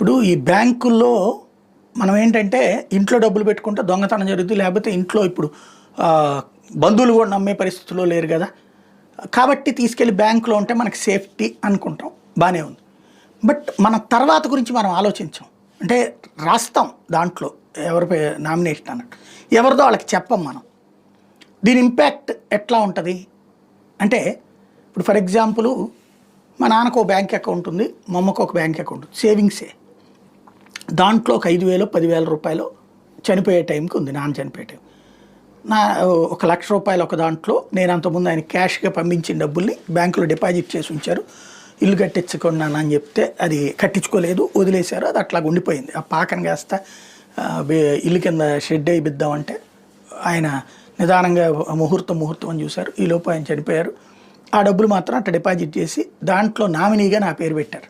ఇప్పుడు ఈ బ్యాంకుల్లో మనం ఏంటంటే ఇంట్లో డబ్బులు పెట్టుకుంటే దొంగతనం జరుగుతుంది, లేకపోతే ఇంట్లో ఇప్పుడు ఆ, బంధువులు కూడా నమ్మే పరిస్థితుల్లో లేరు కదా. కాబట్టి తీసుకెళ్ళి బ్యాంకులో ఉంటే మనకి సేఫ్టీ అనుకుంటాం, బాగానే ఉంది. బట్ మన తర్వాత గురించి మనం ఆలోచించాం. అంటే రాస్తాం దాంట్లో ఎవరి నామినేషన్ అన్నట్టు, ఎవరిదో వాళ్ళకి చెప్పం మనం. దీని ఇంపాక్ట్ ఎట్లా ఉంటుంది అంటే, ఇప్పుడు ఫర్ ఎగ్జాంపుల్ మా నాన్నకు ఒక బ్యాంక్ అకౌంట్ ఉంది, మా అమ్మకు ఒక బ్యాంక్ అకౌంట్ ఉంది, సేవింగ్సే. దాంట్లో ఒక 5,000 10,000 రూపాయలు చనిపోయే టైంకి ఉంది, నాన్న చనిపోయే టైం. నా ఒక ₹1,00,000 ఒక దాంట్లో నేను అంతకుముందు ఆయన క్యాష్గా పంపించిన డబ్బుల్ని బ్యాంకులో డిపాజిట్ చేసి ఉంచారు. ఇల్లు కట్టించుకున్నాను అని చెప్తే అది కట్టించుకోలేదు, వదిలేశారు. అది అట్లా ఉండిపోయింది. ఆ పాకను కాస్త ఇల్లు కింద షెడ్ అయిద్దామంటే ఆయన నిదానంగా ముహూర్తం అని చూశారు. ఈలోపు ఆయన చనిపోయారు. ఆ డబ్బులు మాత్రం అట్లా డిపాజిట్ చేసి దాంట్లో నామినీగా నా పేరు పెట్టారు.